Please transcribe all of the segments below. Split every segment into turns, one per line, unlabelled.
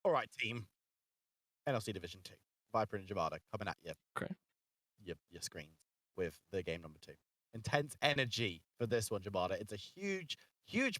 All right, team. NLC Division 2. Viper and Javada coming at you.
Okay.
Your screens with the game number 2. Intense energy for this one, Javada. It's a huge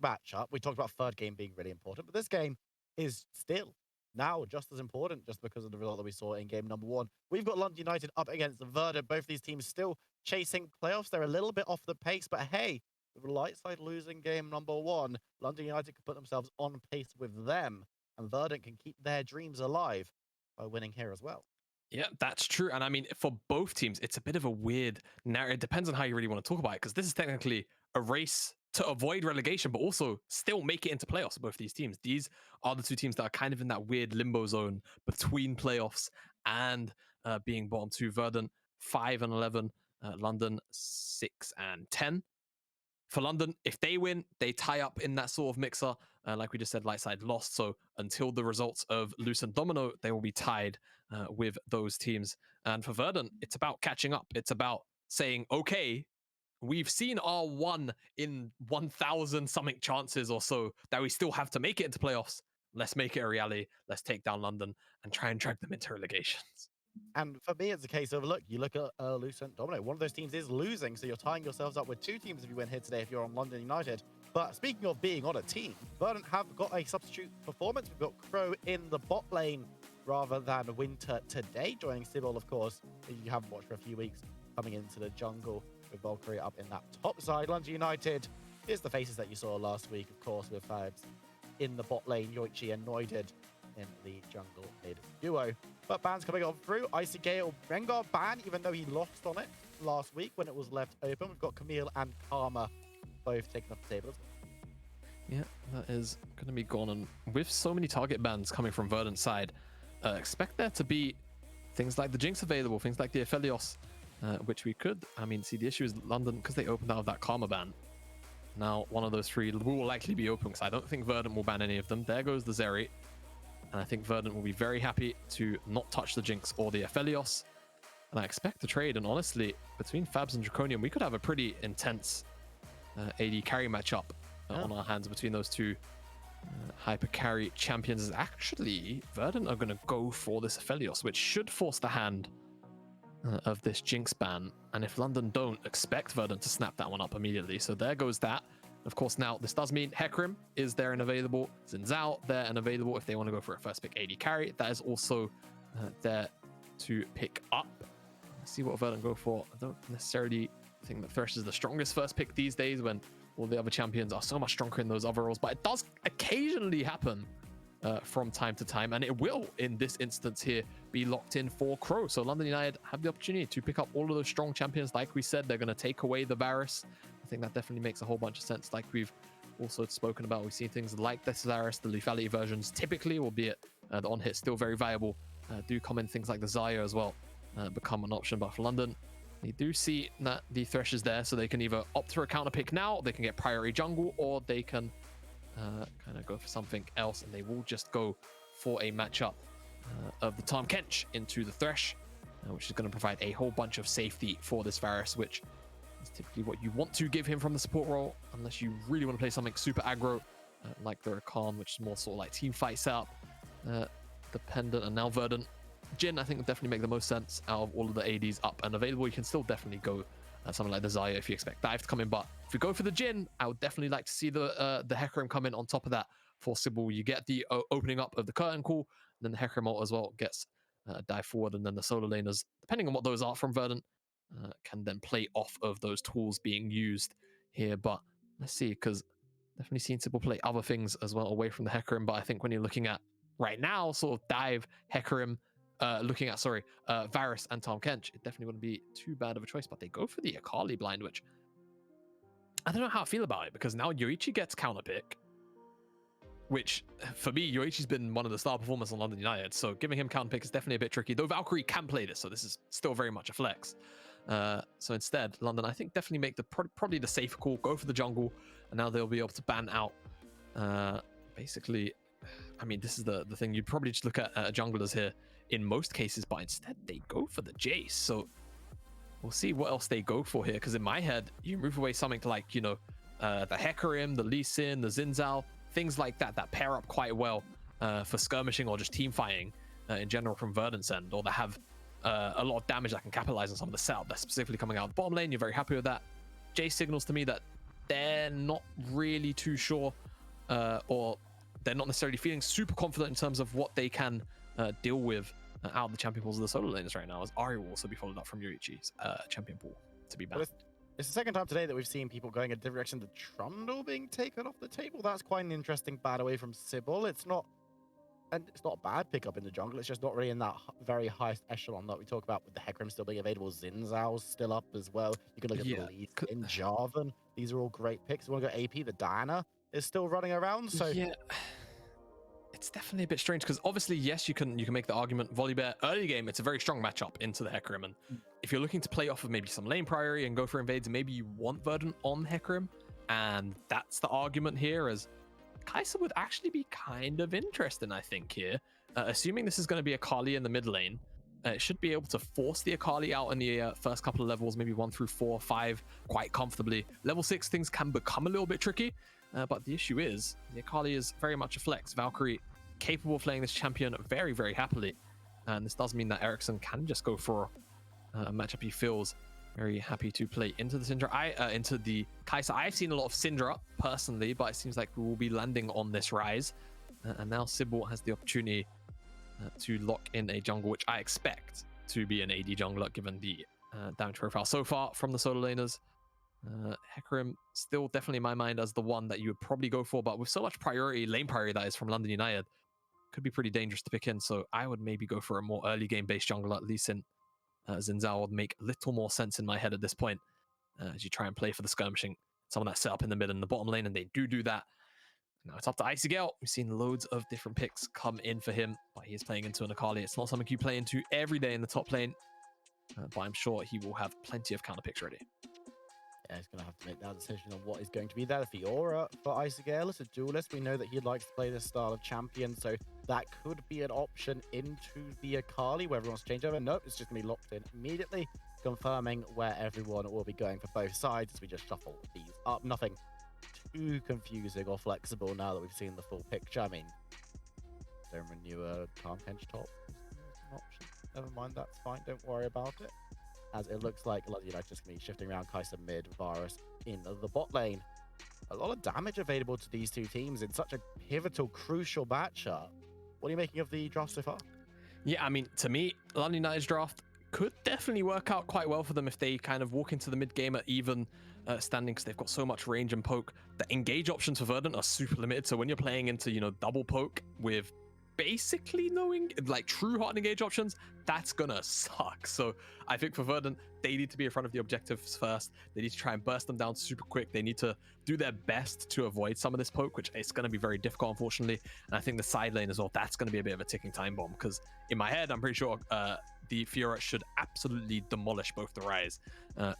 matchup. We talked about third game being really important, but this game is still now just as important just because of the result that we saw in game number 1. We've got London United up against Verdant. Both these teams still chasing playoffs. They're a little bit off the pace, but hey, with Lightside losing game number 1, London United can put themselves on pace with them, and Verdant can keep their dreams alive by winning here as well.
Yeah, that's true. And I mean, for both teams, it's a bit of a weird narrative. It depends on how you really want to talk about it, because this is technically a race to avoid relegation, but also still make it into playoffs for both these teams. These are the two teams that are kind of in that weird limbo zone between playoffs and being bottom two. Verdant 5-11, London 6-10. For London, if they win, they tie up in that sort of mixer. Like we just said, Lightside lost. So until the results of Luce and Domino, they will be tied with those teams. And for Verdant, it's about catching up. It's about saying, okay, we've seen our 1 in 1,000 something chances or so that we still have to make it into playoffs. Let's make it a reality. Let's take down London and try and drag them into relegations.
And for me, it's a case of, look, you look at Lucent Domino. One of those teams is losing, so you're tying yourselves up with 2 teams if you win here today if you're on London United. But speaking of being on a team, Verdant have got a substitute performance. We've got Crow in the bot lane rather than Winter today, joining Sybil, of course, who you haven't watched for a few weeks, coming into the jungle with Valkyrie up in that top side. London United is the faces that you saw last week, of course, with Fabs in the bot lane, Yoichi and Noided in the jungle mid duo. But bans coming on through. Icy Gale Rengar ban, even though he lost on it last week when it was left open. We've got Camille and Karma both taking up the table.
Yeah, that is going to be gone. And with so many target bans coming from Verdant's side, expect there to be things like the Jinx available, things like the Aphelios, which we could. I mean, see, the issue is London, because they opened out of that Karma ban. Now, one of those 3 will likely be open, because I don't think Verdant will ban any of them. There goes the Zeri. And I think Verdant will be very happy to not touch the Jinx or the Aphelios. And I expect the trade. And honestly, between Fabs and Draconian, we could have a pretty intense AD carry matchup on our hands between those 2 hyper carry champions. Actually, Verdant are going to go for this Aphelios, which should force the hand of this Jinx ban. And if London don't, expect Verdant to snap that one up immediately. So there goes that. Of course, now this does mean Hecarim is there and available. Xin Zhao there and available if they want to go for a first pick AD carry. That is also there to pick up. Let's see what Verdant go for. I don't necessarily think that Thresh is the strongest first pick these days when all the other champions are so much stronger in those other roles. But it does occasionally happen from time to time. And it will, in this instance here, be locked in for Crow. So London United have the opportunity to pick up all of those strong champions. Like we said, they're going to take away the Varus. I think that definitely makes a whole bunch of sense. Like we've also spoken about, we've seen things like the Varus, the lethality versions, typically, albeit the on-hit still very viable, do come in. Things like the Xayah as well become an option. But for London, they do see that the Thresh is there, so they can either opt for a counter pick now, they can get priority jungle, or they can kind of go for something else, and they will just go for a matchup of the Tahm Kench into the Thresh, which is going to provide a whole bunch of safety for this Varus, which is typically what you want to give him from the support role, unless you really want to play something super aggro, like the Rakan, which is more sort of like team fight setup dependent. And now Verdant, Jhin, I think would definitely make the most sense out of all of the ADs up and available. You can still definitely go something like the Xayah if you expect Dive to come in, but if you go for the Jhin, I would definitely like to see the Hecarim come in on top of that for Sybil. You get the opening up of the curtain call, and then the Hecarim ult as well gets dive forward, and then the solo laners, depending on what those are from Verdant, can then play off of those tools being used here. But let's see, because definitely seen Sybil play other things as well away from the Hecarim. But I think when you're looking at right now, sort of Dive, Hecarim, looking at Varus and Tahm Kench, it definitely wouldn't be too bad of a choice. But they go for the Akali blind, which I don't know how I feel about it, because now Yoichi gets counter pick, which for me, Yoichi's been one of the star performers on London United, so giving him counter pick is definitely a bit tricky, though Valkyrie can play this, so this is still very much a flex. So instead, London, I think, definitely make the probably the safer call, go for the jungle, and now they'll be able to ban out basically. I mean, this is the thing, you'd probably just look at junglers here in most cases, but instead they go for the Jace. So we'll see what else they go for here, because in my head, you move away something to like, you know, the Hecarim, the Lee Sin, the Xin Zhao, things like that, that pair up quite well for skirmishing or just team fighting in general from Verdant's end, or they have a lot of damage that can capitalize on some of the setup that's specifically coming out of the bottom lane. You're very happy with that. Jay signals to me that they're not really too sure, or they're not necessarily feeling super confident in terms of what they can deal with out of the champion pools of the solo lanes right now, as Ari will also be followed up from Yurichi's champion pool to be banned.
It's the second time today that we've seen people going a different direction. The Trundle being taken off the table. That's quite an interesting bat away from Sybil. It's not a bad pickup in the jungle. It's just not really in that very highest echelon that we talk about, with the Hecarim still being available. Zinzao's still up as well. You can look at the lead in Jarvan. These are all great picks. You want to go AP, the Diana is still running around. So
yeah, it's definitely a bit strange, because obviously, yes, you can make the argument Volibear early game, it's a very strong matchup into the Hecarim, and if you're looking to play off of maybe some lane priority and go for invades, maybe you want Verdant on Hecarim, and that's the argument here, as Kai'Sa would actually be kind of interesting, I think, here. Assuming this is going to be Akali in the mid lane, it should be able to force the Akali out in the first couple of levels, maybe 1 through 4, 5, quite comfortably. Level 6, things can become a little bit tricky, but the issue is, the Akali is very much a flex. Valkyrie capable of playing this champion very, very happily. And this does mean that Ericsson can just go for a matchup he feels very happy to play into the Syndra. Into the Kai'Sa. I've seen a lot of Syndra personally, but it seems like we will be landing on this rise. And now Sybil has the opportunity to lock in a jungle, which I expect to be an AD jungler, given the damage profile so far from the solo laners. Hecarim still definitely in my mind as the one that you would probably go for, but with so much priority, lane priority that is from London United, could be pretty dangerous to pick in. So I would maybe go for a more early game based jungler. At least in Zinzao would make a little more sense in my head at this point, as you try and play for the skirmishing, someone that's set up in the mid and the bottom lane, and they do that. Now it's up to Icy Gale. We've seen loads of different picks come in for him, but he is playing into an Akali. It's not something you play into every day in the top lane, but I'm sure he will have plenty of counter picks ready.
Yeah, he's going to have to make that decision on what is going to be there. Fiora for Icy Gale is a duelist. We know that he likes to play this style of champion, so that could be an option into the Akali, where everyone's changed over. Nope, it's just going to be locked in immediately, confirming where everyone will be going for both sides as we just shuffle these up. Nothing too confusing or flexible now that we've seen the full picture. I mean, don't renew a Calm Kench top. An option. Never mind, that's fine. Don't worry about it. As it looks like London United just going to be shifting around Kai'Sa mid, Varus in the bot lane. A lot of damage available to these two teams in such a pivotal, crucial matchup. What are you making of the draft so far?
Yeah, I mean, to me, London United's draft could definitely work out quite well for them if they kind of walk into the mid game at even standing, because they've got so much range and poke. The engage options for Verdant are super limited, so when you're playing into, you know, double poke with basically knowing like true hot engage options, that's gonna suck. So I think for Verdant, they need to be in front of the objectives first. They need to try and burst them down super quick. They need to do their best to avoid some of this poke, which is going to be very difficult, unfortunately. And I think the side lane as well, that's going to be a bit of a ticking time bomb, because in my head, I'm pretty sure the Fiora should absolutely demolish both the Ryze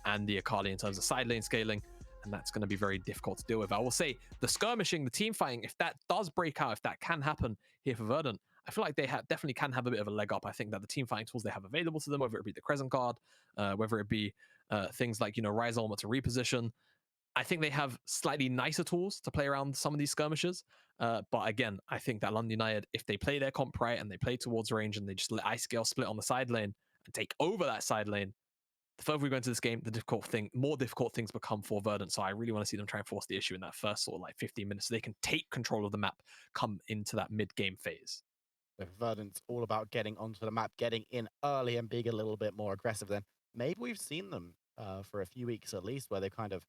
and the Akali in terms of side lane scaling, and that's going to be very difficult to deal with. I will say the skirmishing, the team fighting, if that does break out, if that can happen here for Verdant, I feel like they definitely can have a bit of a leg up. I think that the team fighting tools they have available to them, whether it be the Crescent Guard, whether it be things like, you know, Ryze Ultimate to reposition, I think they have slightly nicer tools to play around some of these skirmishes. But again, I think that London United, if they play their comp right and they play towards range and they just let Ice Gale split on the side lane and take over that side lane, the further we go into this game, more difficult things become for Verdant. So I really want to see them try and force the issue in that first sort of like 15 minutes so they can take control of the map, come into that mid-game phase.
If Verdant's all about getting onto the map, getting in early and being a little bit more aggressive, then maybe we've seen them for a few weeks at least, where they kind of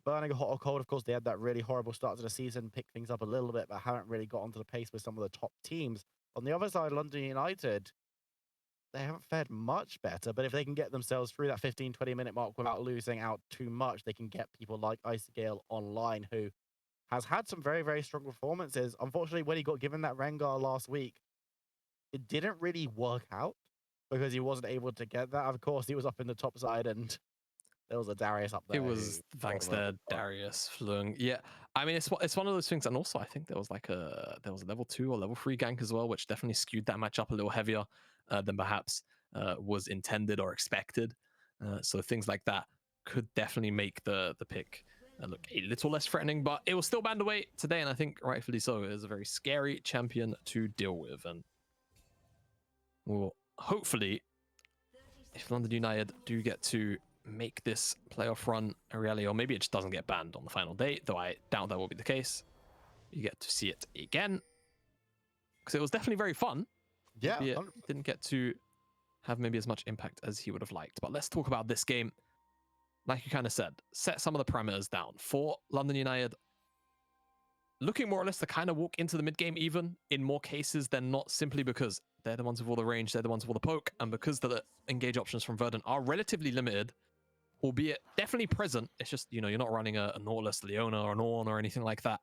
burning hot or cold. Of course, they had that really horrible start to the season, picked things up a little bit, but haven't really got onto the pace with some of the top teams. On the other side, London United, they haven't fared much better, but if they can get themselves through that 15-20 minute mark without losing out too much, they can get people like Icy Gale online, who has had some very, very strong performances. Unfortunately, when he got given that Rengar last week, it didn't really work out because he wasn't able to get that. Of course, he was up in the top side, and there was a Darius up there.
It was thanks to Darius Flung. Yeah, I mean, it's one of those things, and also I think there was a level 2 or level 3 gank as well, which definitely skewed that match up a little heavier than perhaps was intended or expected. So things like that could definitely make the pick look a little less threatening, but it was still banned away today, and I think rightfully so. It is a very scary champion to deal with, and well, hopefully, if London United do get to make this playoff run a reality, or maybe it just doesn't get banned on the final day, though I doubt that will be the case. You get to see it again, because it was definitely very fun.
Yeah,
it didn't get to have maybe as much impact as he would have liked. But let's talk about this game. Like you kind of said, set some of the parameters down for London United. Looking more or less to kind of walk into the mid game even in more cases than not, simply because they're the ones with all the range, they're the ones with all the poke, and because the engage options from Verdant are relatively limited, albeit definitely present. It's just, you know, you're not running a Nautilus, Leona, or an Ornn or anything like that.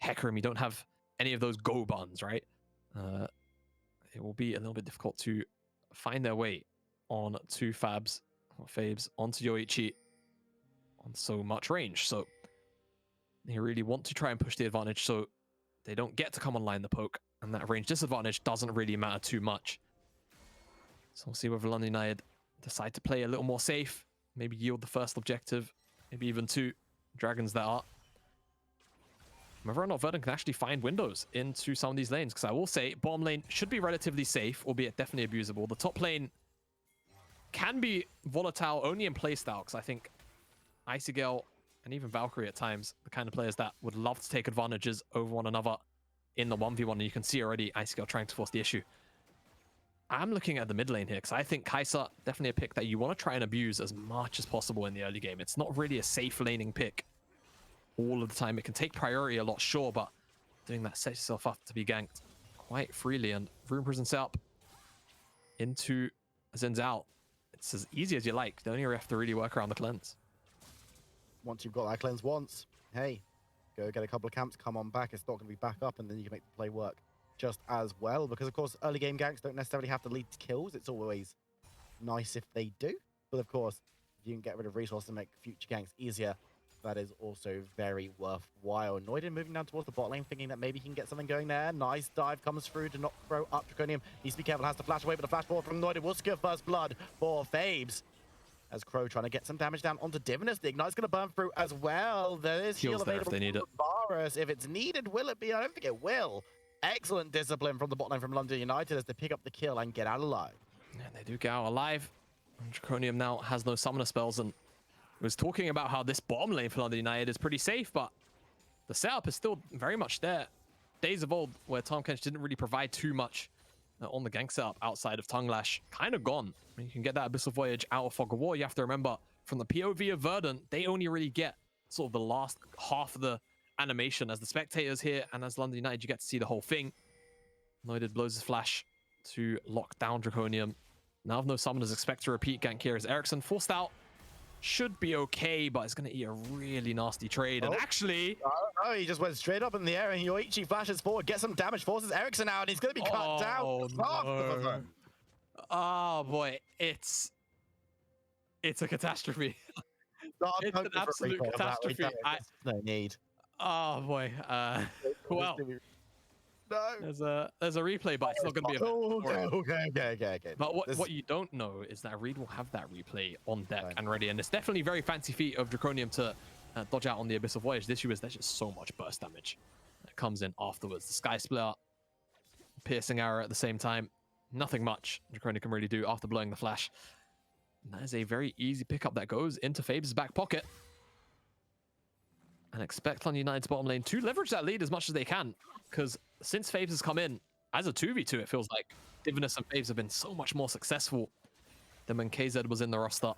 Hecarim, you don't have any of those go buttons, right? It will be a little bit difficult to find their way on to Fabs or Fabes onto Yoichi on so much range. So they really want to try and push the advantage so they don't get to come online the poke, and that range disadvantage doesn't really matter too much. So we'll see whether London United decide to play a little more safe, maybe yield the first objective, maybe even two dragons that are. Whether or not Verdant can actually find windows into some of these lanes, because I will say bottom lane should be relatively safe, albeit definitely abusable. The top lane can be volatile only in playstyle, because I think Icy Gale and even Valkyrie at times, the kind of players that would love to take advantages over one another in the 1v1, and you can see already Icy Gale trying to force the issue. I'm looking at the mid lane here, because I think Kai'Sa, definitely a pick that you want to try and abuse as much as possible in the early game. It's not really a safe laning pick all of the time. It can take priority a lot, sure, but doing that sets yourself up to be ganked quite freely. And Rune Prison setup into Zin's out. It's as easy as you like. You only have to really work around the cleanse.
Once you've got that cleanse once, hey, go get a couple of camps, come on back. It's not going to be back up, and then you can make the play work just as well. Because, of course, early game ganks don't necessarily have to lead to kills. It's always nice if they do. But, of course, if you can get rid of resources and make future ganks easier, that is also very worthwhile. Noiden moving down towards the bot lane, thinking that maybe he can get something going there. Nice dive comes through to not throw up Draconium. Needs to be careful, has to flash away, but the flash forward from Noiden will secure first blood for Fabes. As Crow trying to get some damage down onto Divinus. The Ignite's going to burn through as well. There is heal available
if they need it.
Varus. If it's needed, will it be? I don't think it will. Excellent discipline from the bot lane from London United as they pick up the kill and get out alive.
And they do get out alive. And Draconium now has no summoner spells, and was talking about how this bottom lane for London United is pretty safe, but the setup is still very much there. Days of old, where Tahm Kench didn't really provide too much on the gank setup outside of Tongue Lash, kind of gone. I mean, you can get that Abyssal Voyage out of Fog of War. You have to remember, from the POV of Verdant, they only really get sort of the last half of the animation. As the spectators here and as London United, you get to see the whole thing. Noided blows his flash to lock down Draconium. Now if no summoners, expect to repeat gank here as Ericsson forced out. Should be okay, but it's going to eat a really nasty trade. And actually...
Oh, he just went straight up in the air, and Yoichi flashes forward, gets some damage, forces Ericsson out, and he's going to be cut down.
No. Oh, boy. It's a catastrophe. It's an absolute catastrophe.
No need.
Oh, boy. Well...
No.
There's a replay, but it's not going to be a
okay.
But what you don't know is that Reed will have that replay on deck and ready, and it's definitely a very fancy feat of Draconium to dodge out on the Abyssal Voyage. The issue is there's just so much burst damage that comes in afterwards. The Sky Splitter, Piercing Arrow at the same time. Nothing much Draconium can really do after blowing the flash. And that is a very easy pickup that goes into Fabes' back pocket. And expect London United's bottom lane to leverage that lead as much as they can, because since Fabes has come in as a 2v2, it feels like Divinus and Fabes have been so much more successful than when KZ was in the roster.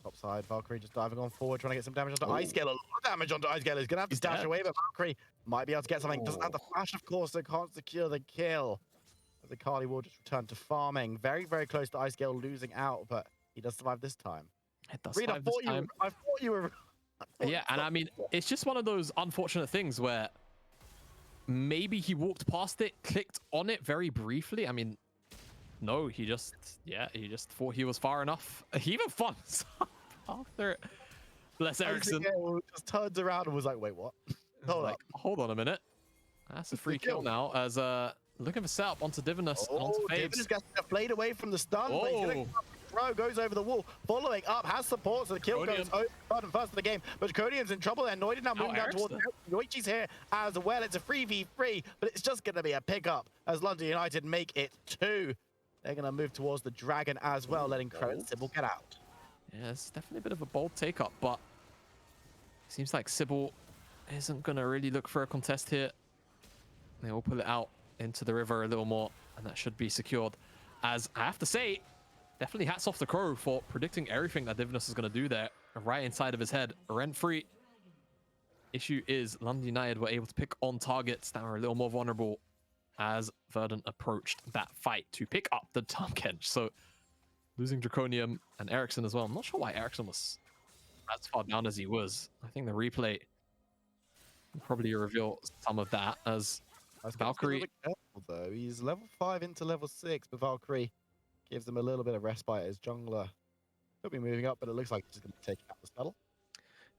Top side, Valkyrie just diving on forward, trying to get some damage onto Ice Gale. A lot of damage onto Ice Gale. He's going to have to dash away, but Valkyrie might be able to get something. Doesn't have the flash, of course, so can't secure the kill. The Kali will just return to farming. Very, very close to Ice Gale losing out, but he does survive this time.
It does
Reed,
survive this time.
I thought you were...
Yeah, and I mean, it's just one of those unfortunate things where maybe he walked past it, clicked on it very briefly. I mean, no, he just thought he was far enough. He even thumbs up after it. Bless Ericsson.
Just turns around and was like, wait, what?
Hold on a minute. That's a free kill now, as looking for setup onto Divinus and onto Fabes.
Divinus gets played away from the stun, but he's gonna throw goes over the wall. Following up, has support, so the kill goes over Verdant first in the game. But Draconian's in trouble there. Noid now moving down towards Yoichi's here as well. It's a 3v3, but it's just going to be a pickup as London United make it 2. They're going to move towards the Dragon as well, letting Crow and Sybil get out.
Yeah, it's definitely a bit of a bold take-up, but it seems like Sybil isn't going to really look for a contest here. They will pull it out into the river a little more, and that should be secured. As I have to say, definitely hats off to Crow for predicting everything that Divinus is going to do there, right inside of his head, rent-free. Issue is London United were able to pick on targets that were a little more vulnerable as Verdant approached that fight to pick up the Tom Kench. So losing Draconium and Ericsson as well. I'm not sure why Ericsson was as far down as he was. I think the replay will probably reveal some of that as Valkyrie.
Careful, though. He's level 5 into level 6, but Valkyrie gives him a little bit of respite as jungler. He'll be moving up, but it looks like he's just going to take out the battle.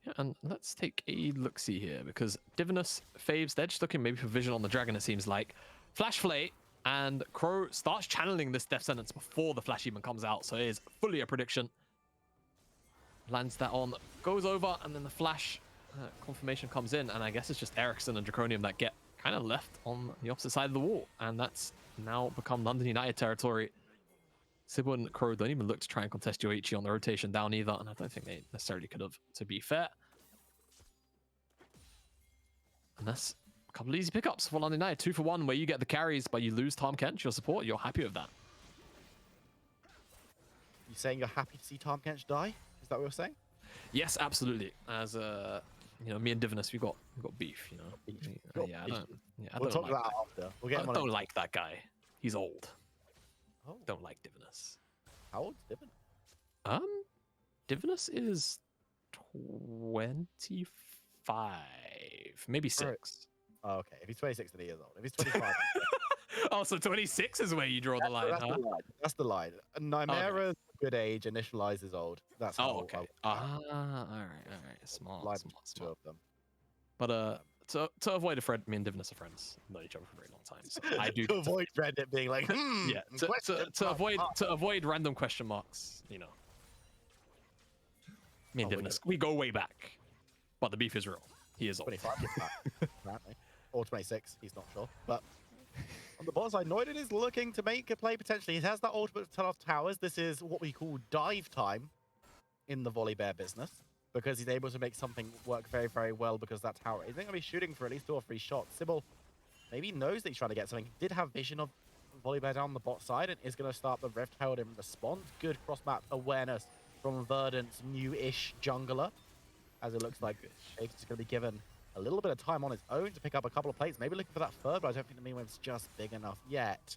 Yeah, and let's take a look-see here, because Divinus, Faves, they're just looking maybe for vision on the Dragon, it seems like. Flash Flay, and Crow starts channeling this Death Sentence before the Flash even comes out, so it is fully a prediction. Lands that on, goes over, and then the Flash confirmation comes in, and I guess it's just Ericsson and Draconium that get kind of left on the opposite side of the wall, and that's now become London United territory. Sybil and Crow don't even look to try and contest Yoichi on the rotation down either, and I don't think they necessarily could have, to be fair. And that's a couple of easy pickups for London United. 2 for 1, where you get the carries, but you lose Tom Kench, your support. You're happy with that.
You saying you're happy to see Tom Kench die? Is that what you're saying?
Yes, absolutely. As you know, me and Divinus, we got beef. You know, I
We'll talk about that after. We'll get him
I
on
don't like that guy. He's old.
Oh.
Don't like Divinus.
How old is Divinus?
Divinus is 25, maybe 6.
Right. Oh, okay. If he's 26, then he is old. If he's 25,
oh, so 26 is where you draw the line,
that's
huh?
the line. That's the line. Nymera's good age, initialize is old. That's how.
Oh, okay. All right. Smart.
Two of them.
But to avoid a friend, me and Divinus are friends. Known each other for a very long time. So I do
to avoid Reddit being like,
yeah. To avoid random question marks, you know. Me and Divinus, we go way back, but the beef is real. He is old.
25, apparently, or 26. He's not sure, but. On the bottom side, Noiden is looking to make a play potentially. He has that ultimate to turn off towers. This is what we call dive time in the volley bear business, because he's able to make something work very, very well because that tower isn't going to be shooting for at least 2 or 3 shots. Sybil maybe knows that he's trying to get something. He did have vision of volley bear down the bot side and is going to start the Rift Herald in response. Good cross-map awareness from Verdant's new-ish jungler, as it looks like Ace is going to be given a little bit of time on his own to pick up a couple of plates. Maybe looking for that third, but I don't think the Meanwhife's just big enough yet.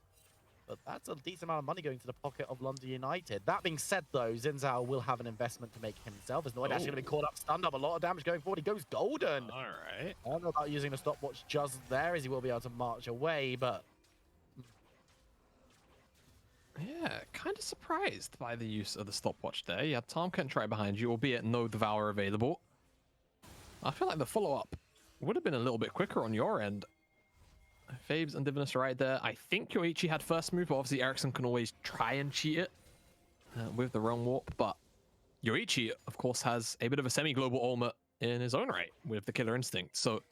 But that's a decent amount of money going to the pocket of London United. That being said, though, Zinzao will have an investment to make himself. As Noid actually going to be caught up, stunned up, a lot of damage going forward. He goes golden.
All right.
I don't know about using the stopwatch just there, as he will be able to march away, but...
Yeah, kind of surprised by the use of the stopwatch there. You had Tom Kent right behind you, albeit no Devour available. I feel like the follow-up would have been a little bit quicker on your end. Fabes and Divinus are right there. I think Yoichi had first move, but obviously Ericsson can always try and cheat it with the Realm Warp. But Yoichi, of course, has a bit of a semi-global ultimate in his own right with the Killer Instinct. So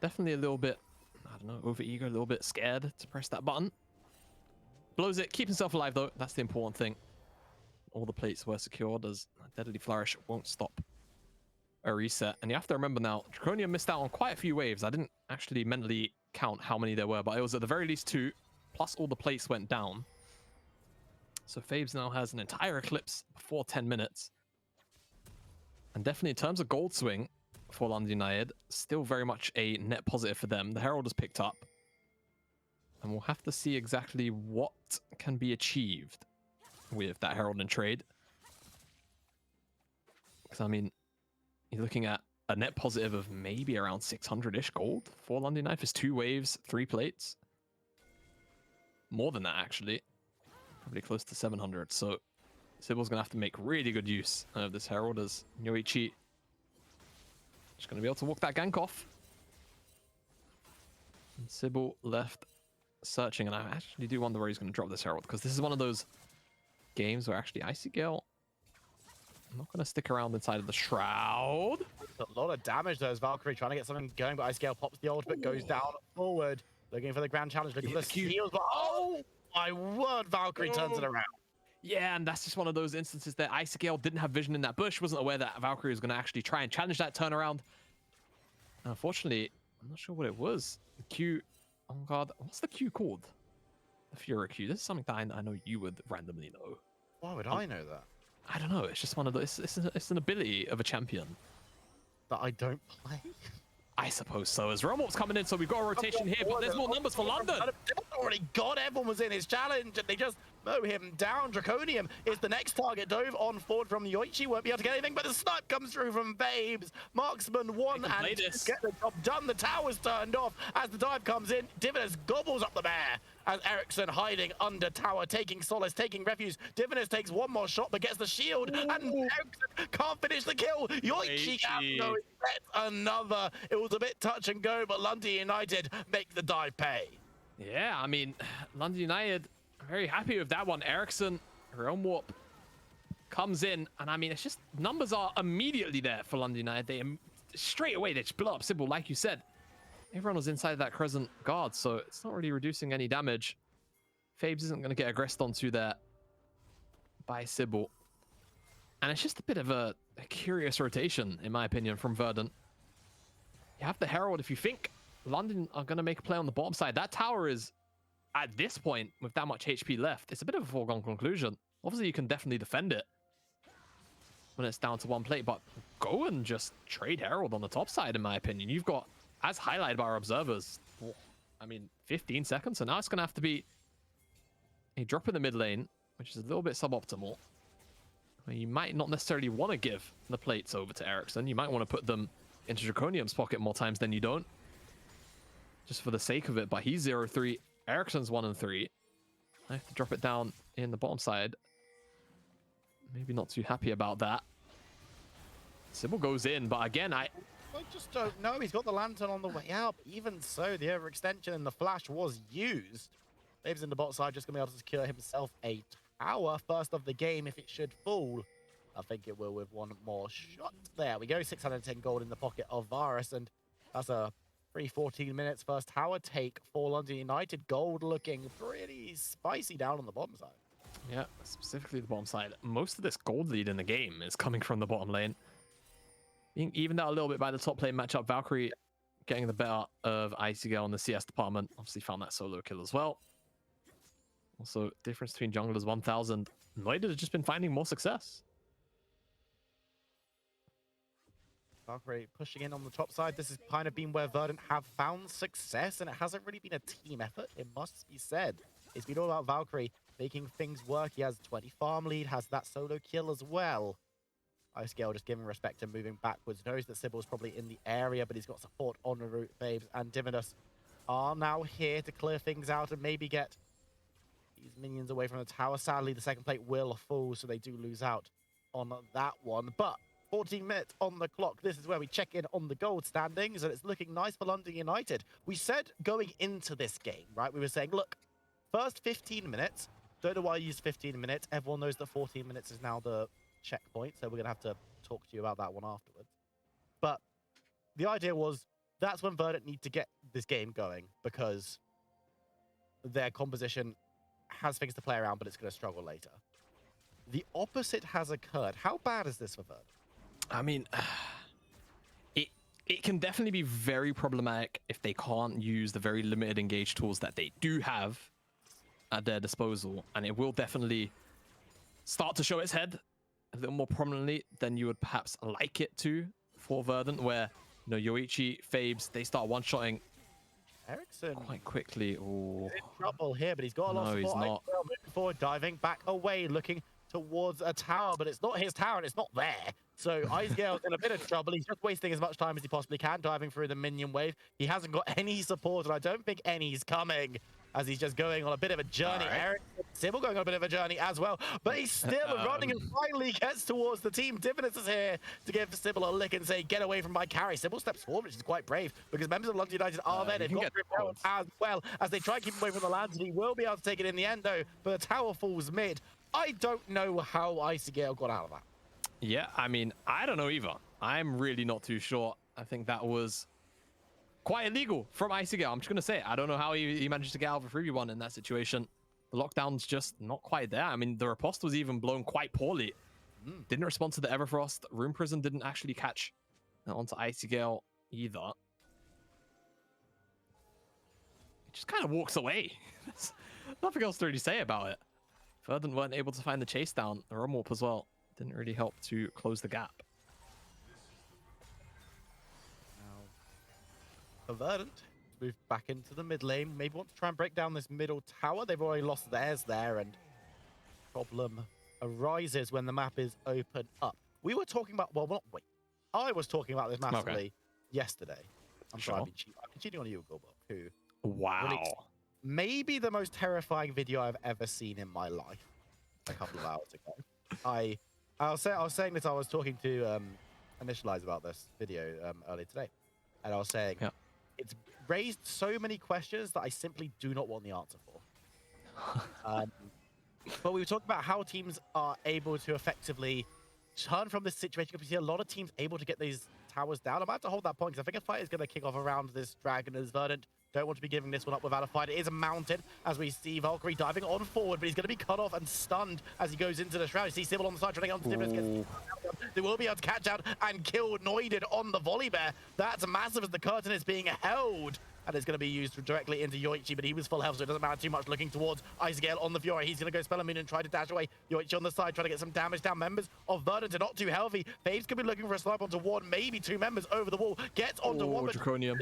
definitely a little bit, I don't know, over-eager, a little bit scared to press that button. Blows it, keeps himself alive though. That's the important thing. All the plates were secured as Deadly Flourish won't stop a reset. And you have to remember now, Draconium missed out on quite a few waves. I didn't actually mentally count how many there were, but it was at the very least 2, plus all the plates went down. So Fabes now has an entire Eclipse before 10 minutes. And definitely in terms of gold swing for London United, still very much a net positive for them. The Herald has picked up. And we'll have to see exactly what can be achieved with that Herald in trade. Because, I mean, you're looking at a net positive of maybe around 600-ish gold for London United. It's 2 waves, 3 plates. More than that, actually. Probably close to 700. So Sybil's going to have to make really good use of this Herald as Yoichi just going to be able to walk that gank off. And Sybil left searching, and I actually do wonder where he's going to drop this Herald, because this is one of those games where actually Icy Gale, I'm not going to stick around inside of the Shroud.
A lot of damage though as Valkyrie trying to get something going, but Ice Gale pops the ult, but goes down forward. Looking for the grand challenge, looking for the steals, but oh my word, Valkyrie turns it around.
Yeah, and that's just one of those instances that Icy Gale didn't have vision in that bush, wasn't aware that Valkyrie was going to actually try and challenge that turnaround. Unfortunately, I'm not sure what it was. The Q, oh god, what's the Q called? The Fury Q. This is something that I know you would randomly know.
Why would I know that?
I don't know. It's just one of those. It's an ability of a champion
that I don't play.
I suppose so. As Romo's coming in, so we've got a rotation here, but there's more numbers for London.
Already got everyone was in his challenge, and they just mow him down. Draconium is the next target. Dove on forward from Yoichi, won't be able to get anything, but the snipe comes through from Babes. Marksman one and get the job done. The tower's turned off as the dive comes in. Divinus gobbles up the bear as Ericsson hiding under tower, taking solace, taking refuge. Divinus takes one more shot, but gets the shield, and Ericsson can't finish the kill. Yoichi gets another. It was a bit touch and go, but London United make the dive pay.
Yeah, I mean, London United, very happy with that one. Ericsson, Realm Warp comes in, and I mean, it's just numbers are immediately there for London United. They straight away they just blow up Sybil, like you said. Everyone was inside that Crescent Guard, so it's not really reducing any damage. Fabes isn't going to get aggressed onto there by Sybil. And it's just a bit of a curious rotation, in my opinion, from Verdant. You have the Herald. If you think London are going to make a play on the bottom side, that tower is, at this point, with that much HP left, it's a bit of a foregone conclusion. Obviously, you can definitely defend it when it's down to one plate, but go and just trade Herald on the top side, in my opinion. You've got, as highlighted by our observers, I mean, 15 seconds, so now it's going to have to be a drop in the mid lane, which is a little bit suboptimal. You might not necessarily want to give the plates over to Ericsson. You might want to put them into Draconium's pocket more times than you don't, just for the sake of it. But he's 0-3. Ericsson's 1-3. I have to drop it down in the bottom side. Maybe not too happy about that. Sybil goes in, but again, I
just don't know. He's got the lantern on the way out. Even so, the overextension and the flash was used. Dave's in the bot side, just going to be able to secure himself a tower first of the game if it should fall. I think it will with one more shot. There we go. 610 gold in the pocket of Varus, and that's a 14 minutes first tower take for London United. Gold looking pretty spicy down on the bottom side.
Yeah, specifically the bottom side. Most of this gold lead in the game is coming from the bottom lane. Being evened out a little bit by the top lane matchup. Valkyrie getting the better of Icy Gale in the CS department. Obviously found that solo kill as well. Also, difference between junglers 1,000. Noida has just been finding more success.
Valkyrie pushing in on the top side. This has kind of been where Verdant have found success, and it hasn't really been a team effort, it must be said. It's been all about Valkyrie making things work. He has 20 farm lead, has that solo kill as well. Ice Gale just giving respect and moving backwards. Knows that Sybil's probably in the area, but he's got support on the route. Babes and Divinus are now here to clear things out and maybe get these minions away from the tower. Sadly, the second plate will fall, so they do lose out on that one. But 14 minutes on the clock. This is where we check in on the gold standings, and it's looking nice for London United. We said going into this game, right? We were saying, look, first 15 minutes. Don't know why I used 15 minutes. Everyone knows that 14 minutes is now the checkpoint, so we're going to have to talk to you about that one afterwards. But the idea was that's when Verdant need to get this game going, because their composition has things to play around, but it's going to struggle later. The opposite has occurred. How bad is this for Verdant?
I mean, it can definitely be very problematic if they can't use the very limited engage tools that they do have at their disposal, and it will definitely start to show its head a little more prominently than you would perhaps like it to for Verdant, where, you know, Yoichi, Fabes, they start one-shotting
Ericsson
quite quickly. Ooh.
He's in trouble here, but he's got a lot of support.
He's not.
Moving forward, diving back away, looking towards a tower, but it's not his tower and it's not there. So Ice Gale's in a bit of trouble. He's just wasting as much time as he possibly can, diving through the minion wave. He hasn't got any support, and I don't think any's coming, as he's just going on a bit of a journey. Eric Sybil going on a bit of a journey as well, but he's still running and finally gets towards the team. Divinus is here to give Sybil a lick and say, get away from my carry. Sybil steps forward, which is quite brave, because members of London United are there. They've got Grip as well as they try and keep him away from the lands, and he will be able to take it in the end, though, but the tower falls mid. I don't know how Icy Gale got out of that.
Yeah, I mean, I don't know either. I'm really not too sure. I think that was quite illegal from Icy Gale. I'm just going to say it. I don't know how he managed to get out of a 3v1 in that situation. The lockdown's just not quite there. I mean, the riposte was even blown quite poorly. Didn't respond to the Everfrost. Room Prison didn't actually catch onto Icy Gale either. It just kind of walks away. There's nothing else to really say about it. Verdant weren't able to find the chase down. The Rum Warp as well didn't really help to close the gap.
Now, Verdant move back into the mid lane. Maybe want to try and break down this middle tower. They've already lost theirs there, and problem arises when the map is open up. We were talking about, well, not wait. I was talking about this massively yesterday. I'm sorry, I've been cheating on you, Gilbert, who maybe the most terrifying video I've ever seen in my life a couple of hours ago. I was saying this, I was talking to Initialize about this video earlier today, and I was saying it's raised so many questions that I simply do not want the answer for. But we were talking about how teams are able to effectively turn from this situation, because we see a lot of teams able to get these towers down. I might have to hold that point, because I think a fight is going to kick off around this dragon as Verdant don't want to be giving this one up without a fight. It is a mountain, as we see Valkyrie diving on forward, but he's going to be cut off and stunned as he goes into the shroud. You see Sybil on the side trying to get on to They will be able to catch out and kill Noided on the volley bear. That's massive as the curtain is being held. And it's going to be used directly into Yoichi, but he was full health, so it doesn't matter too much. Looking towards Icy Gale on the Fury. He's going to go Spell and Moon and try to dash away. Yoichi on the side, trying to get some damage down. Members of Verdant are not too healthy. Faves could be looking for a snipe onto one, maybe two members over the wall. Gets onto one.
Draconium.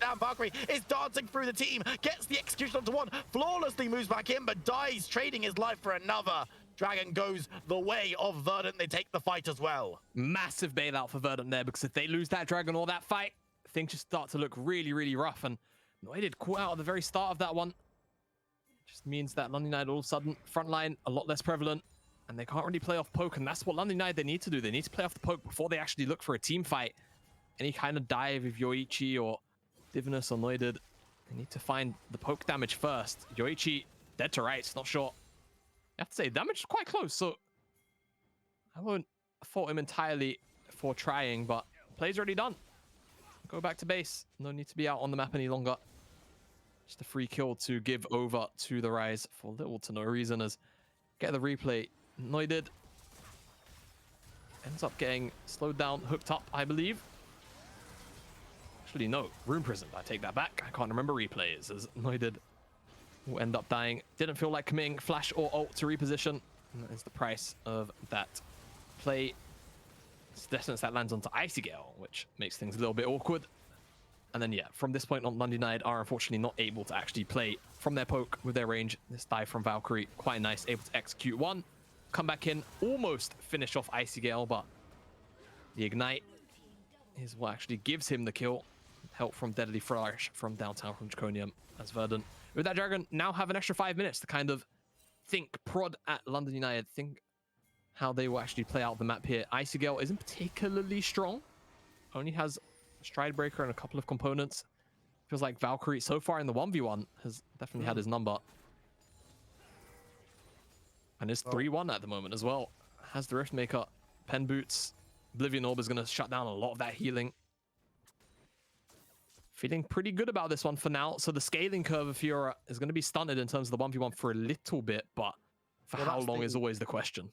Down Valkyrie is dancing through the team. Gets the execution onto one. Flawlessly moves back in, but dies, trading his life for another. Dragon goes the way of Verdant. They take the fight as well.
Massive bailout for Verdant there, because if they lose that Dragon or that fight, things just start to look really, really rough. And Noided caught out at the very start of that one. Just means that London United all of a sudden, front line a lot less prevalent, and they can't really play off poke, and that's what London United they need to do. They need to play off the poke before they actually look for a team fight. Any kind of dive with Yoichi or Divinus or Noided, they need to find the poke damage first. Yoichi dead to rights, not sure. I have to say, damage is quite close, so I won't fault him entirely for trying, but play's already done. Go back to base. No need to be out on the map any longer. Just a free kill to give over to the Rise for little to no reason, as get the replay. Noided ends up getting slowed down, hooked up, I believe. Actually, no. Room Prison. I take that back. I can't remember replays, as Noided will end up dying. Didn't feel like committing flash or ult to reposition. And that is the price of that play. Distance that lands onto Icy Gale, which makes things a little bit awkward. And then, yeah, from this point on, London United are unfortunately not able to actually play from their poke with their range. This dive from Valkyrie, quite nice, able to execute one. Come back in, almost finish off Icy Gale, but the Ignite is what actually gives him the kill. Help from Deadly Flourish from downtown from Draconium, as Verdant, with that Dragon, now have an extra 5 minutes to kind of think, prod at London United, think how they will actually play out the map here. Icy Gale isn't particularly strong. Only has Stride Breaker and a couple of components. Feels like Valkyrie, so far in the 1v1, has definitely had his number. And is 3-1 at the moment as well. Has the Riftmaker, Pen Boots. Oblivion Orb is going to shut down a lot of that healing. Feeling pretty good about this one for now. So the scaling curve of Fiora is going to be stunted in terms of the 1v1 for a little bit, but for how long is always the question.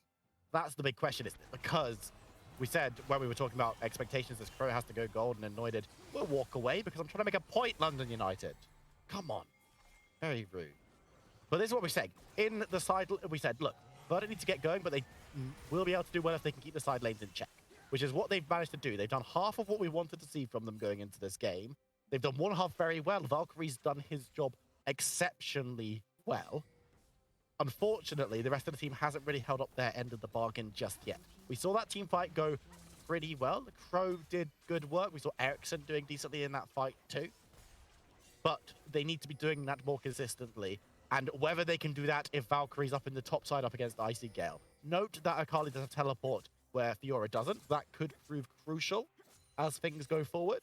That's the big question, isn't it? Because we said when we were talking about expectations, this Crow has to go golden and Noided will walk away because I'm trying to make a point, London United. Come on. Very rude. But this is what we're saying. In the side, we said, look, Verdant need to get going, but they will be able to do well if they can keep the side lanes in check, which is what they've managed to do. They've done half of what we wanted to see from them going into this game. They've done one half very well. Valkyrie's done his job exceptionally well. Unfortunately, the rest of the team hasn't really held up their end of the bargain just yet. We saw that team fight go pretty well. The Crow did good work. We saw Ericsson doing decently in that fight too. But they need to be doing that more consistently. And whether they can do that if Valkyrie's up in the top side up against Icy Gale. Note that Akali does a teleport where Fiora doesn't. That could prove crucial as things go forward.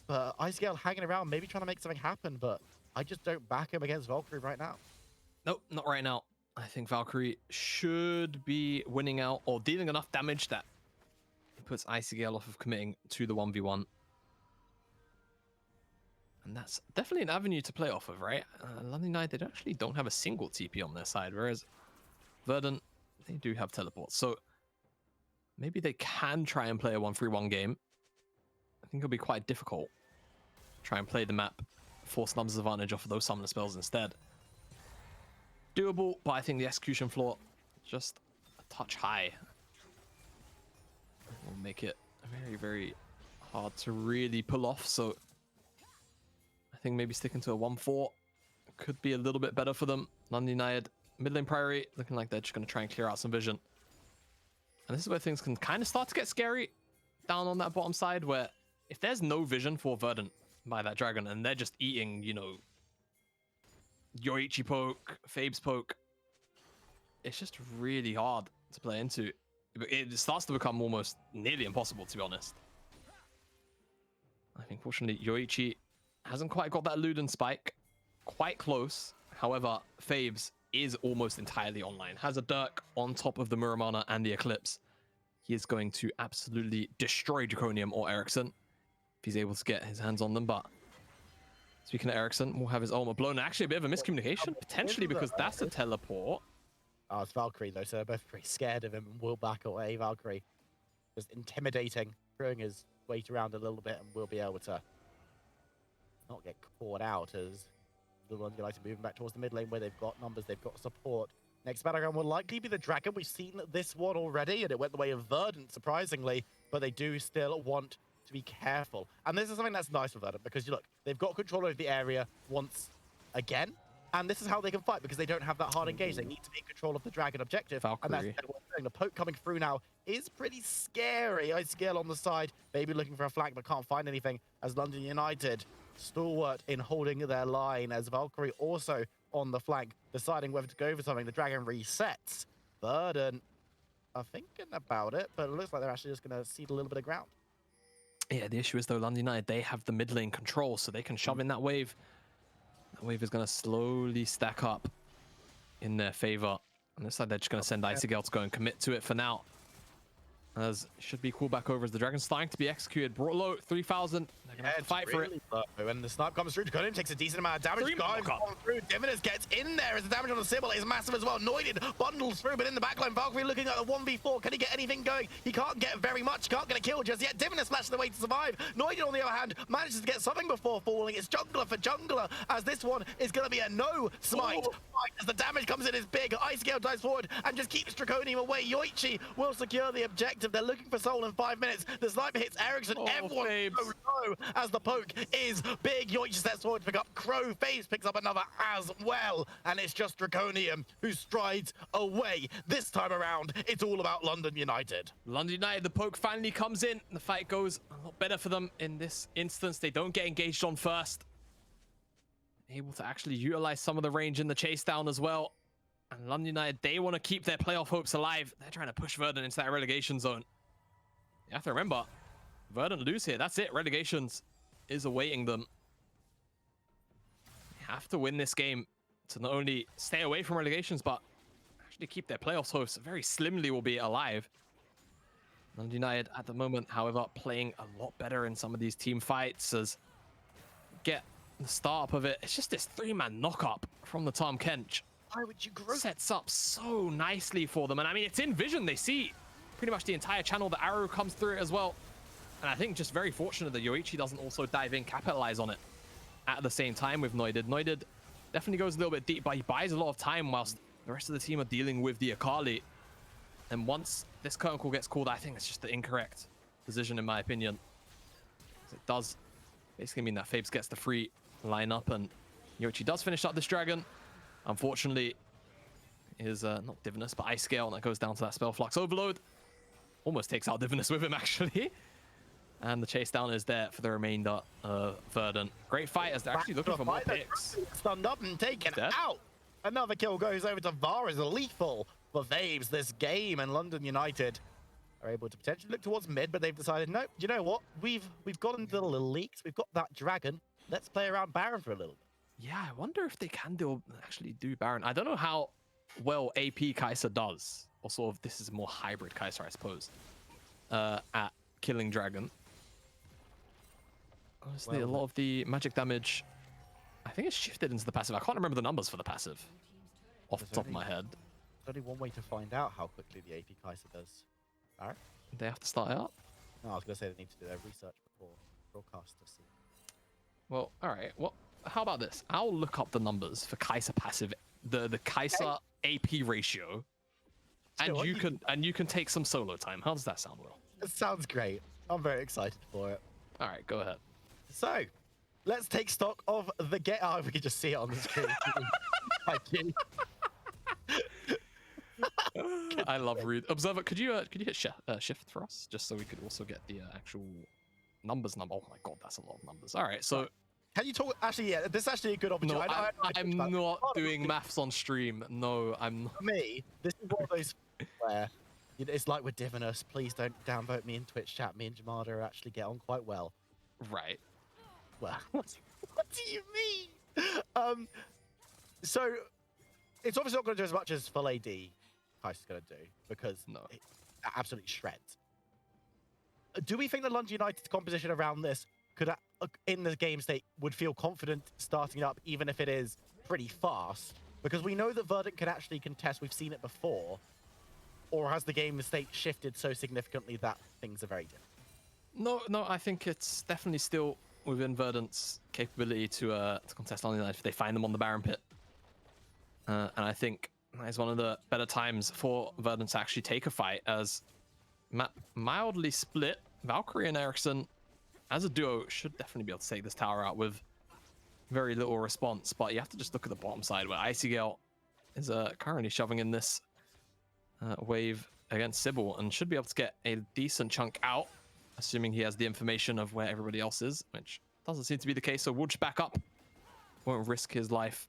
But Icy Gale hanging around, maybe trying to make something happen, but I just don't back him against Valkyrie right now.
Nope, not right now. I think Valkyrie should be winning out or dealing enough damage that it puts Icy Gale off of committing to the 1v1. And that's definitely an avenue to play off of, right? London United actually don't have a single TP on their side, whereas Verdant, they do have teleports. So maybe they can try and play a 1-3-1 game. I think it'll be quite difficult. Try and play the map, force numbers advantage off of those summoner spells instead. Doable, but I think the execution floor just a touch high. Will make it very, very hard to really pull off. So I think maybe sticking to a 1-4 could be a little bit better for them. London United, mid lane priority, looking like they're just going to try and clear out some vision. And this is where things can kind of start to get scary down on that bottom side, where if there's no vision for Verdant by that dragon and they're just eating, you know, Yoichi poke, Fabe's poke, it's just really hard to play into. It starts to become almost nearly impossible, to be honest. I think, fortunately, Yoichi hasn't quite got that Luden spike. Quite close. However, Fabes is almost entirely online. Has a Dirk on top of the Muramana and the Eclipse. He is going to absolutely destroy Draconium or Ericsson if he's able to get his hands on them. But speaking of Ericsson, we'll have his ultimate blown. Actually, a bit of a miscommunication, potentially, because that's a teleport.
Oh, it's Valkyrie, though, so they're both pretty scared of him and will back away. Valkyrie just intimidating, throwing his weight around a little bit, and will be able to not get caught out as the London United moving back towards the mid lane where they've got numbers, they've got support. Next battleground will likely be the Dragon. We've seen this one already, and it went the way of Verdant, surprisingly, but they do still want to be careful. And this is something that's nice for Verdant, because, you look, they've got control over the area once again, and this is how they can fight, because they don't have that hard engage. They need to be in control of the Dragon objective.
Valkyrie.
And that's what they're doing. The poke coming through now is pretty scary. Ice Gale on the side, maybe looking for a flank, but can't find anything, as London United stalwart in holding their line, as Valkyrie also on the flank, deciding whether to go for something. The Dragon resets. Verdant are thinking about it, but it looks like they're actually just going to cede a little bit of ground.
Yeah, the issue is, though, London United, they have the mid lane control, so they can shove in that wave. That wave is going to slowly stack up in their favor. On this side, they're just going to send Icy Gale to go and commit to it for now. As should be cool back over as the Dragon's starting to be executed. Brought low, 3,000. They're going to have to fight for it.
When the snipe comes through, Draconium takes a decent amount of damage. Guys through. Divinus gets in there as the damage on the Sybil is massive as well. Noided bundles through, but in the backline, Valkyrie looking at a 1v4. Can he get anything going? He can't get very much. Can't get a kill just yet. Divinus flashes the way to survive. Noided, on the other hand, manages to get something before falling. It's jungler for jungler, as this one is going to be a no smite. As the damage comes in is big. Ice Gale dives forward and just keeps Draconium away. Yoichi will secure the objective. They're looking for Soul in 5 minutes. The sniper hits Ericsson. Everyone so low as the poke is big. Yoichi steps forward to pick up Crow. Faves picks up another as well. And it's just Draconium who strides away. This time around, it's all about London United.
London United, the poke finally comes in. The fight goes a lot better for them in this instance. They don't get engaged on first. Able to actually utilize some of the range in the chase down as well. And London United, they want to keep their playoff hopes alive. They're trying to push Verdant into that relegation zone. You have to remember, Verdant lose here. That's it. Relegations is awaiting them. They have to win this game to not only stay away from relegations, but actually keep their playoffs hopes very slimly, will be alive. London United at the moment, however, playing a lot better in some of these team fights, as get the start up of it. It's just this 3-man knock-up from the Tom Kench.
Why would you grow?
Sets up so nicely for them. And I mean, it's in vision. They see pretty much the entire channel. The arrow comes through it as well. And I think just very fortunate that Yoichi doesn't also dive in, capitalize on it at the same time with Noided. Noided definitely goes a little bit deep, but he buys a lot of time whilst the rest of the team are dealing with the Akali. And once this curtain call gets called, I think it's just the incorrect decision, in my opinion. It does basically mean that Fabes gets the free lineup, and Yoichi does finish up this dragon. Unfortunately, is not Divinus, but Ice Gale, and that goes down to that Spell Flux Overload. Almost takes out Divinus with him, actually. And the chase down is there for the remainder of Verdant. Great fight as they're actually looking for more picks.
Stunned up and taken out. Another kill goes over to VAR as lethal for Fabes this game, and London United are able to potentially look towards mid, but they've decided, no, you know what? We've got into the little leaks. We've got that dragon. Let's play around Baron for a little bit.
Yeah, I wonder if they can actually do Baron. I don't know how well AP Kai'Sa does, or sort of this is more hybrid Kai'Sa, I suppose, at killing Dragon. Honestly, a lot of the magic damage, I think it's shifted into the passive. I can't remember the numbers for the passive off the top of my head.
There's only one way to find out how quickly the AP Kai'Sa does. Alright?
They have to start it up.
No, I was going to say they need to do their research before broadcast to see.
Well, all right. Well, how about this? I'll look up the numbers for Kai'Sa passive, the Kai'Sa AP ratio, and you can take some solo time. How does that sound, Will?
It sounds great. I'm very excited for it.
All right, go ahead.
So, let's take stock of the get. Oh, we can just see it on the screen. Thank you.
I love read. Observer, could you hit shift for us, just so we could also get the actual numbers number? Oh my god, that's a lot of numbers. All right, so
can you talk? Actually, yeah, this is actually a good opportunity.
No, I'm not doing maths on stream. No, I'm not.
For me, this is one of those where it's like with Divinus. Please don't downvote me in Twitch chat. Me and Jamada actually get on quite well.
Right.
Well, what do you mean? So it's obviously not going to do as much as full AD Kai'Sa's going to do because it absolutely shreds. Do we think the London United's composition around this could, in the game state, would feel confident starting up even if it is pretty fast? Because we know that Verdant can actually contest. We've seen it before. Or has the game state shifted so significantly that things are very different?
No, I think it's definitely still within Verdant's capability to contest London United if they find them on the Baron pit. And I think that is one of the better times for Verdant to actually take a fight, as mildly split Valkyrie and Ericsson as a duo should definitely be able to take this tower out with very little response. But you have to just look at the bottom side where Icy Gale is currently shoving in this wave against Sybil and should be able to get a decent chunk out, assuming he has the information of where everybody else is, which doesn't seem to be the case. So we'll just back up, won't risk his life.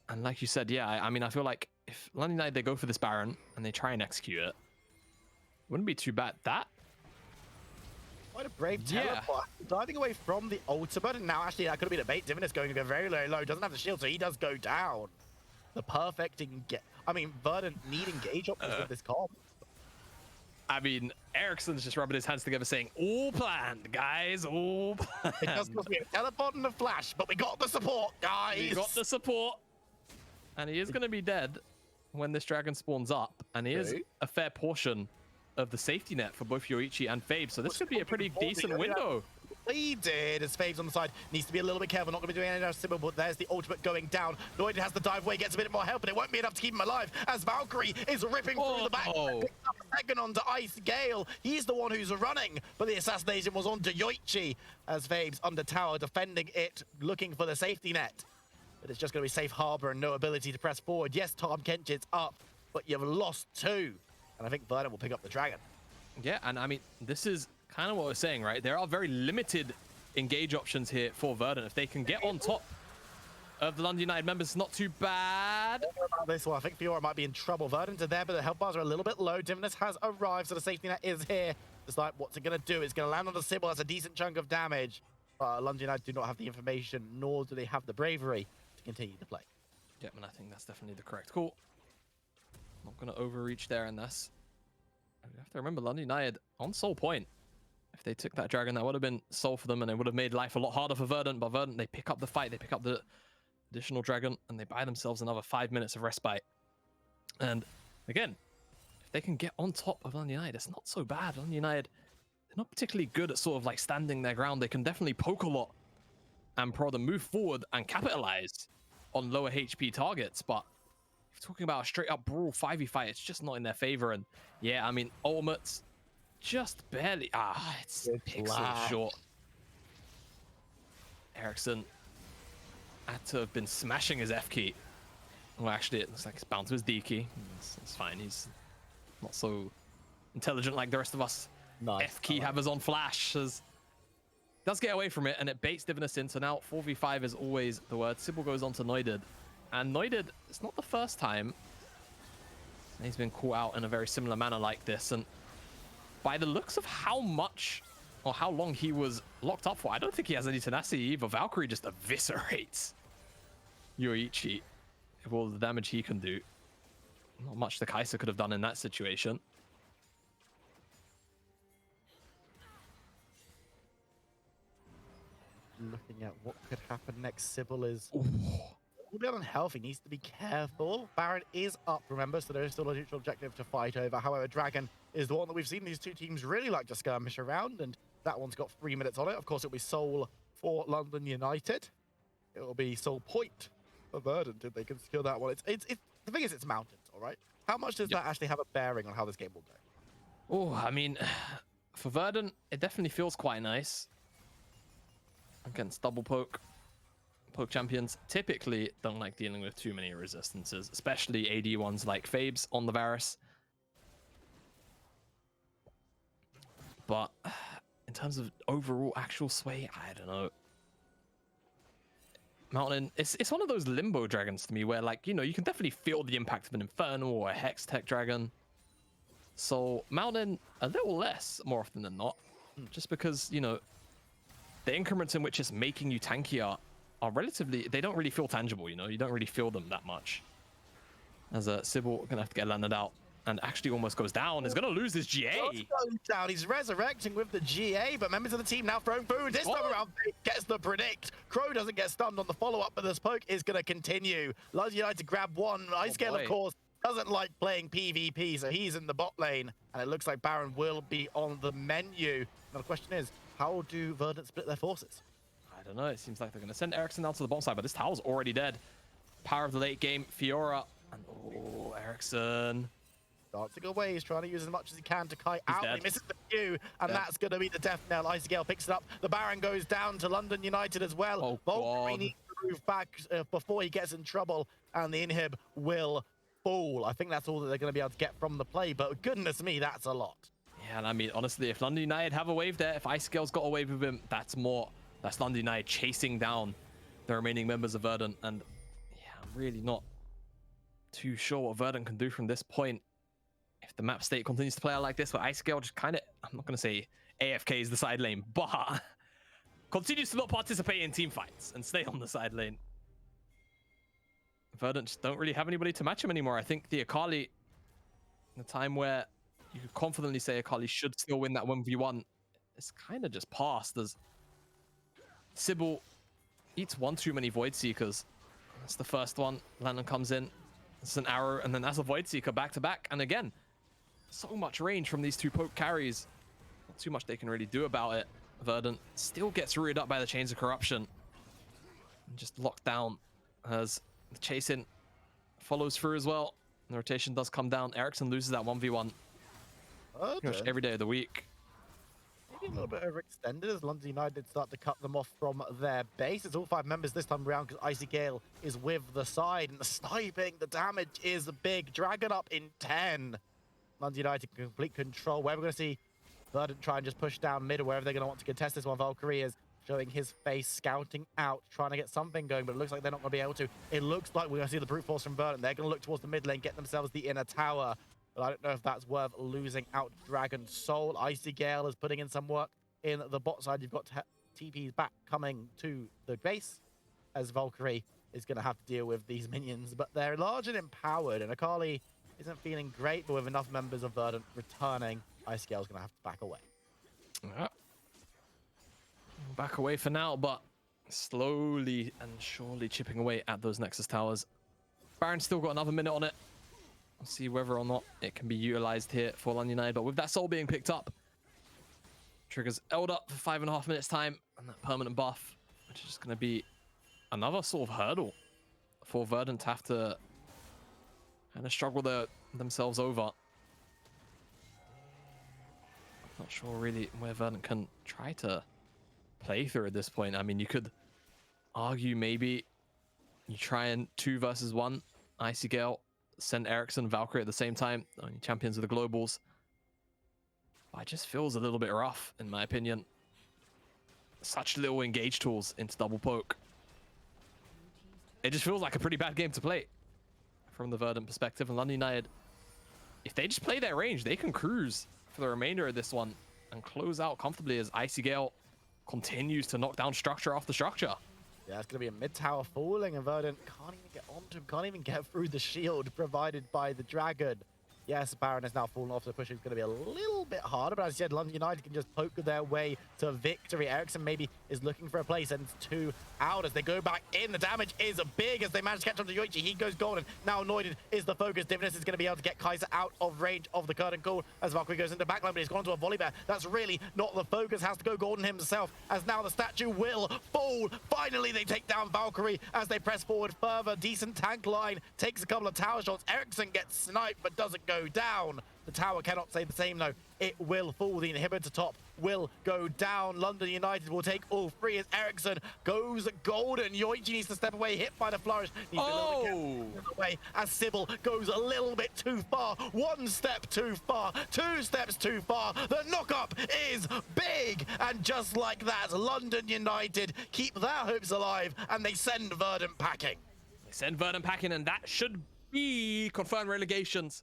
And like you said, yeah, I mean, I feel like if London United, they go for this Baron and they try and execute it, wouldn't be too bad. That
quite a brave teleport. Diving away from the ultimate, and now actually that could have been a bait. Divinus going to go very, very low. Doesn't have the shield, so he does go down. The perfect Verdant need engage options with this comp.
I mean, Ericsson's just rubbing his hands together saying, all planned, guys, all planned.
It does cost me a teleport and a flash, but we got the support, guys.
We got the support. And he is going to be dead when this dragon spawns up. And he is a fair portion of the safety net for both Yoichi and Fabe. So this could be a pretty decent window.
He did, as Fabe's on the side. Needs to be a little bit careful, not going to be doing anything else simple, but there's the ultimate going down. Noid has the dive away, gets a bit more help, but it won't be enough to keep him alive, as Valkyrie is ripping through the back. Picks up a second onto Ice Gale. He's the one who's running, but the assassination was onto Yoichi, as Fabe's under tower, defending it, looking for the safety net. But it's just going to be safe harbor and no ability to press forward. Yes, Tom Kench's up, but you've lost two. And I think Verdant will pick up the dragon.
Yeah, and I mean, this is kind of what we're saying, right? There are very limited engage options here for Verdant. If they can get on top of the London United members, not too bad.
About this one, I think Fiora might be in trouble. Verdant are there, but the health bars are a little bit low. Divinus has arrived, so the safety net is here. It's like, what's it going to do? It's going to land on the Sybil. That's a decent chunk of damage. London United do not have the information, nor do they have the bravery to continue to play.
Yep, and I think that's definitely the correct call. Not going to overreach there, and that's... You have to remember, London United on Soul Point. If they took that dragon, that would have been Soul for them, and it would have made life a lot harder for Verdant. But Verdant, they pick up the fight, they pick up the additional dragon, and they buy themselves another 5 minutes of respite. And again, if they can get on top of London United, it's not so bad. London United, they're not particularly good at sort of like standing their ground. They can definitely poke a lot and prod and move forward and capitalize on lower HP targets. But if you're talking about a straight up brawl 5v fight, it's just not in their favor. And yeah, I mean, ultimates just barely. It's pixel short. Ericsson had to have been smashing his F key. Well, actually, it looks like it's bound to his D key. It's fine. He's not so intelligent like the rest of us.
Nice.
F key havers on Flash. Does get away from it, and it baits Divinus in. So now 4v5 is always the word. Sybil goes on to Noided. And Noided, it's not the first time he's been caught out in a very similar manner like this. And by the looks of how much or how long he was locked up for, I don't think he has any tenacity either. Valkyrie just eviscerates Yoichi. with all the damage he can do. Not much the Kai'Sa could have done in that situation.
Looking at what could happen next, Sybil is
Ooh.
a bit unhealthy, needs to be careful. Baron is up, remember, so there is still a neutral objective to fight over. However, Dragon is the one that we've seen these two teams really like to skirmish around, and that one's got 3 minutes on it. Of course, it'll be Soul for London United. It will be Soul Point for Verdant if they can secure that one. It's the thing is, it's mountains, all right? How much does that actually have a bearing on how this game will go?
Oh, I mean, for Verdant, it definitely feels quite nice. Against double poke champions typically don't like dealing with too many resistances, especially AD ones like Fabes on the Varus. But in terms of overall actual sway, I don't know. Mountain, it's one of those limbo dragons to me where, like, you know, you can definitely feel the impact of an Infernal or a Hex Tech dragon. So Mountain, a little less more often than not, just because, you know, the increments in which it's making you tankier are relatively, they don't really feel tangible, you know, you don't really feel them that much. As a Sybil gonna have to get landed out and actually almost goes down, is gonna lose his GA.
Goes down. He's resurrecting with the GA, but members of the team now throwing food. This time around, gets the predict. Crow doesn't get stunned on the follow-up, but this poke is gonna continue. London United grab one. Icescale, of course, doesn't like playing PvP, so he's in the bot lane, and it looks like Baron will be on the menu. Now the question is, how do Verdant split their forces?
I don't know. It seems like they're going to send Ericsson down to the bottom side, but this tower's already dead. Power of the late game, Fiora, and oh, Ericsson.
Dancing away, he's trying to use as much as he can to kite out.
Dead.
He misses the Q, and that's going to be the death knell. Icegale picks it up. The Baron goes down to London United as well.
Oh,
Valkyrie
God.
needs to move back before he gets in trouble, and the inhib will fall. I think that's all that they're going to be able to get from the play, but goodness me, that's a lot.
Yeah, and I mean, honestly, if London United have a wave there, if Icegale's got a wave with him, that's more. That's London United chasing down the remaining members of Verdant. And yeah, I'm really not too sure what Verdant can do from this point. If the map state continues to play out like this, where Icegale just kind of, I'm not going to say AFK is the side lane, but continues to not participate in team fights and stay on the side lane. Verdant just don't really have anybody to match him anymore. I think the Akali, in a time where you could confidently say Akali should still win that 1v1, it's kind of just passed as Sybil eats one too many Void Seekers. That's the first one. Lantern comes in. It's an arrow, and then that's a Void Seeker back to back. And again, so much range from these two poke carries. Not too much they can really do about it. Verdant still gets rooted up by the Chains of Corruption. And just locked down as the chasing follows through as well. The rotation does come down. Ericsson loses that 1v1. Pretty much every day of the week.
Maybe a little bit overextended as London United start to cut them off from their base. It's all 5 members this time around because Icy Gale is with the side. And the sniping, the damage is big. Dragon up in 10. London United in complete control. Where we're going to see Verdant try and just push down mid, or wherever they're going to want to contest this one. Valkyrie is showing his face, scouting out, trying to get something going, but it looks like they're not going to be able to. It looks like we're going to see the brute force from Verdant. They're going to look towards the mid lane, get themselves the inner tower. But I don't know if that's worth losing out Dragon Soul. Icy Gale is putting in some work in the bot side. You've got TPs back coming to the base as Valkyrie is going to have to deal with these minions. But they're large and empowered, and Akali isn't feeling great, but with enough members of Verdant returning, Icy Gale's going to have to back away.
Yeah. Back away for now, but slowly and surely chipping away at those Nexus towers. Baron's still got another minute on it. We'll see whether or not it can be utilized here for London United. But with that soul being picked up, triggers Eld up for 5.5 minutes time, and that permanent buff, which is just going to be another sort of hurdle for Verdant to have to kind of struggle themselves over. Not sure really where Verdant can try to play through at this point. I mean, you could argue maybe you try and 2 versus 1, Icy Gale, send Ericsson and Valkyrie at the same time, only champions of the globals. But it just feels a little bit rough, in my opinion. Such little engage tools into double poke. It just feels like a pretty bad game to play from the Verdant perspective. And London United, if they just play their range, they can cruise for the remainder of this one and close out comfortably as Icy Gale continues to knock down structure after structure.
Yeah, it's going to be a mid-tower falling, and Verdant can't even get onto him, can't even get through the shield provided by the Dragon. Yes, Baron has now fallen off, so pushing is going to be a little bit harder, but as I said, London United can just poke their way to victory. Ericsson maybe is looking for a place, and it's 2 out as they go back in. The damage is big as they manage to catch on to Yoichi. He goes golden. Now Noiden is the focus. Divinus is going to be able to get Kaiser out of range of the curtain call as Valkyrie goes into backline, but he's gone to a volley bear. That's really not the focus. Has to go golden himself, as now the statue will fall. Finally, they take down Valkyrie as they press forward further. Decent tank line, takes a couple of tower shots. Ericsson gets sniped, but doesn't go down. The tower cannot say the same, though. It will fall. The inhibitor top will go down. London United will take all 3 as Ericsson goes golden. Yoichi needs to step away, hit by the flourish. Needs to be a little bit careful away as Sybil goes a little bit too far. 1 step too far, 2 steps too far. The knock-up is big. And just like that, London United keep their hopes alive and they send Verdant packing.
They send Verdant packing, and that should be confirmed relegations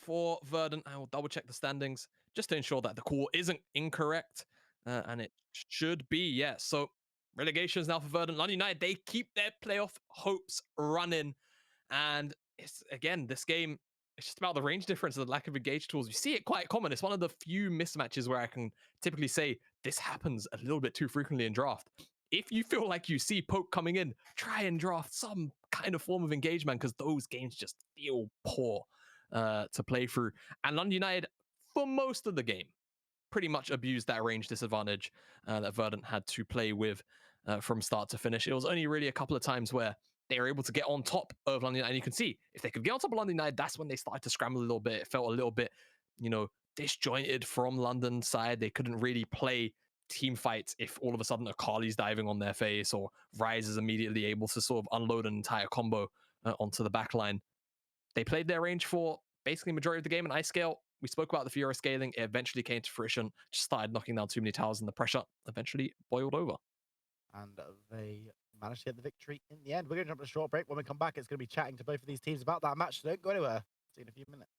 for Verdant. I will double check the standings just to ensure that the call isn't incorrect, and it should be, yes. So relegations now for Verdant. London United, they keep their playoff hopes running, and it's, again, this game, it's just about the range difference and the lack of engage tools. You see it quite common. It's one of the few mismatches where I can typically say this happens a little bit too frequently in draft. If you feel like you see poke coming in, try and draft some kind of form of engagement, because those games just feel poor to play through. And London United, for most of the game, pretty much abused that range disadvantage that Verdant had to play with from start to finish. It was only really a couple of times where they were able to get on top of London United. And you can see, if they could get on top of London United, that's when they started to scramble a little bit. It felt a little bit, disjointed from London's side. They couldn't really play team fights if all of a sudden Akali's diving on their face, or Ryze is immediately able to sort of unload an entire combo onto the backline. They played their range for basically majority of the game in ice scale. We spoke about the Fiora scaling. It eventually came to fruition. Just started knocking down too many towers, and the pressure eventually boiled over.
And they managed to get the victory in the end. We're going to jump to a short break. When we come back, it's going to be chatting to both of these teams about that match. So don't go anywhere. See you in a few minutes.